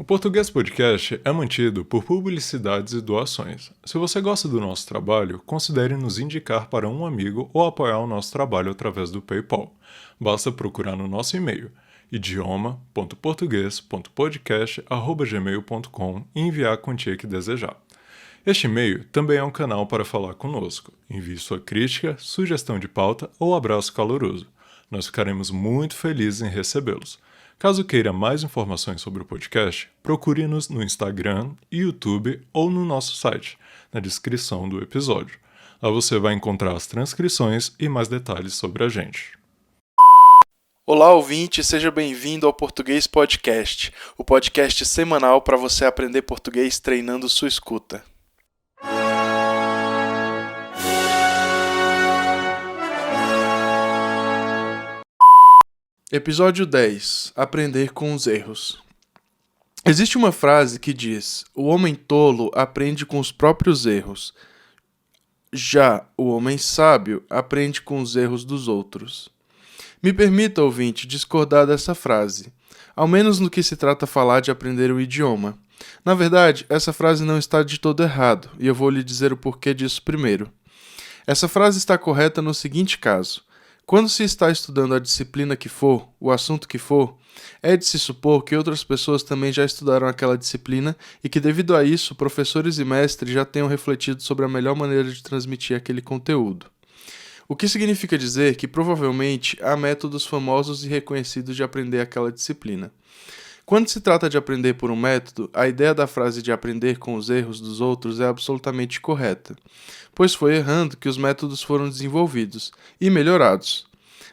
Português Podcast é mantido por publicidades e doações. Se você gosta do nosso trabalho, considere nos indicar para um amigo ou apoiar o nosso trabalho através do PayPal. Basta procurar no nosso e-mail idioma.português.podcast@gmail.com e enviar a quantia que desejar. Este e-mail também é um canal para falar conosco. Envie sua crítica, sugestão de pauta ou abraço caloroso. Nós ficaremos muito felizes em recebê-los. Caso queira mais informações sobre o podcast, procure-nos no Instagram, YouTube ou no nosso site, na descrição do episódio. Lá você vai encontrar as transcrições e mais detalhes sobre a gente. Olá, ouvinte, seja bem-vindo ao Português Podcast, o podcast semanal para você aprender português treinando sua escuta. Episódio 10. Aprender com os erros. Existe uma frase que diz: o homem tolo aprende com os próprios erros. Já o homem sábio aprende com os erros dos outros. Me permita, ouvinte, discordar dessa frase, ao menos no que se trata falar de aprender o idioma. Na verdade, essa frase não está de todo errado, e eu vou lhe dizer o porquê disso primeiro. Essa frase está correta no seguinte caso. Quando se está estudando a disciplina que for, o assunto que for, é de se supor que outras pessoas também já estudaram aquela disciplina e que, devido a isso, professores e mestres já tenham refletido sobre a melhor maneira de transmitir aquele conteúdo. O que significa dizer que, provavelmente, há métodos famosos e reconhecidos de aprender aquela disciplina. Quando se trata de aprender por um método, a ideia da frase de aprender com os erros dos outros é absolutamente correta, pois foi errando que os métodos foram desenvolvidos e melhorados.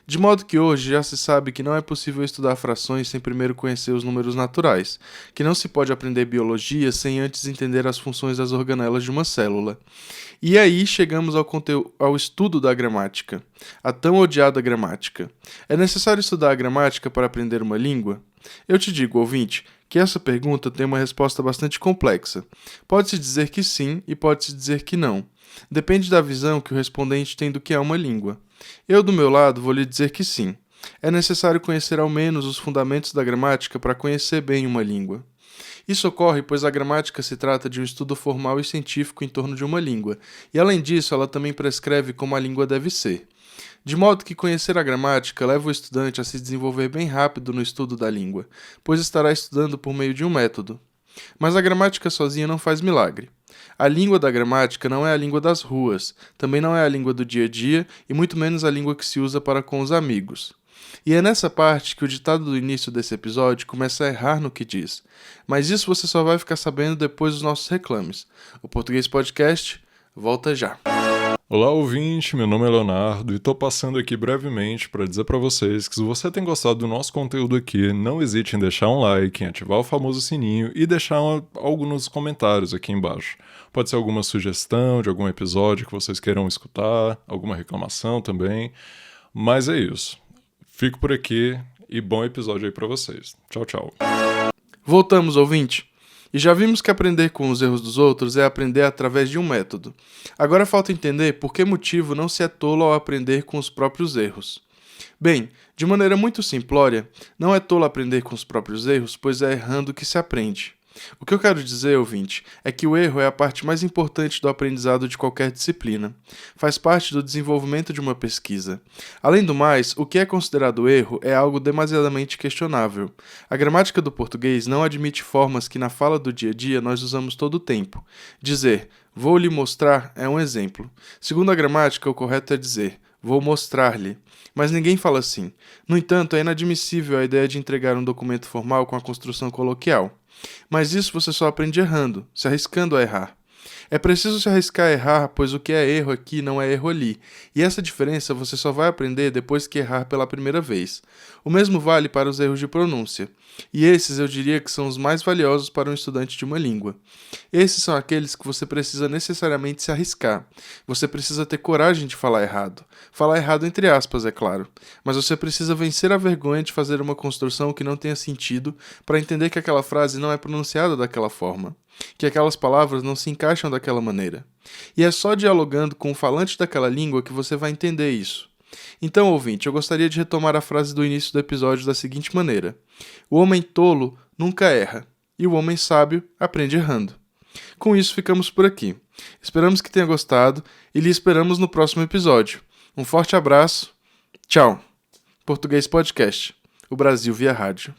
De modo que hoje já se sabe que não é possível estudar frações sem primeiro conhecer os números naturais, que não se pode aprender biologia sem antes entender as funções das organelas de uma célula. E aí chegamos ao estudo da gramática, a tão odiada gramática. É necessário estudar a gramática para aprender uma língua? Eu te digo, ouvinte, que essa pergunta tem uma resposta bastante complexa. Pode-se dizer que sim e pode-se dizer que não. Depende da visão que o respondente tem do que é uma língua. Eu, do meu lado, vou lhe dizer que sim. É necessário conhecer ao menos os fundamentos da gramática para conhecer bem uma língua. Isso ocorre pois a gramática se trata de um estudo formal e científico em torno de uma língua, e além disso ela também prescreve como a língua deve ser. De modo que conhecer a gramática leva o estudante a se desenvolver bem rápido no estudo da língua, pois estará estudando por meio de um método. Mas a gramática sozinha não faz milagre. A língua da gramática não é a língua das ruas, também não é a língua do dia a dia e muito menos a língua que se usa para com os amigos. E é nessa parte que o ditado do início desse episódio começa a errar no que diz. Mas isso você só vai ficar sabendo depois dos nossos reclames. O Português Podcast volta já. Olá, ouvinte, meu nome é Leonardo e estou passando aqui brevemente para dizer para vocês que se você tem gostado do nosso conteúdo aqui, não hesite em deixar um like, em ativar o famoso sininho e deixar algo nos comentários aqui embaixo. Pode ser alguma sugestão de algum episódio que vocês queiram escutar, alguma reclamação também, mas é isso. Fico por aqui e bom episódio aí para vocês. Tchau, tchau. Voltamos, ouvinte. E já vimos que aprender com os erros dos outros é aprender através de um método. Agora falta entender por que motivo não se é tolo ao aprender com os próprios erros. Bem, de maneira muito simplória, não é tolo aprender com os próprios erros, pois é errando que se aprende. O que eu quero dizer, ouvinte, é que o erro é a parte mais importante do aprendizado de qualquer disciplina. Faz parte do desenvolvimento de uma pesquisa. Além do mais, o que é considerado erro é algo demasiadamente questionável. A gramática do português não admite formas que na fala do dia a dia nós usamos todo o tempo. Dizer, vou lhe mostrar é um exemplo. Segundo a gramática, o correto é dizer, vou mostrar-lhe. Mas ninguém fala assim. No entanto, é inadmissível a ideia de entregar um documento formal com a construção coloquial. Mas isso você só aprende errando, se arriscando a errar. É preciso se arriscar a errar, pois o que é erro aqui não é erro ali, e essa diferença você só vai aprender depois que errar pela primeira vez. O mesmo vale para os erros de pronúncia, e esses eu diria que são os mais valiosos para um estudante de uma língua. Esses são aqueles que você precisa necessariamente se arriscar. Você precisa ter coragem de falar errado. Falar errado entre aspas, é claro. Mas você precisa vencer a vergonha de fazer uma construção que não tenha sentido para entender que aquela frase não é pronunciada daquela forma. Que aquelas palavras não se encaixam daquela maneira. E é só dialogando com o falante daquela língua que você vai entender isso. Então, ouvinte, eu gostaria de retomar a frase do início do episódio da seguinte maneira: o homem tolo nunca erra. e o homem sábio aprende errando. Com isso, ficamos por aqui. Esperamos que tenha gostado e lhe esperamos no próximo episódio. Um forte abraço. Tchau. Português Podcast. O Brasil via rádio.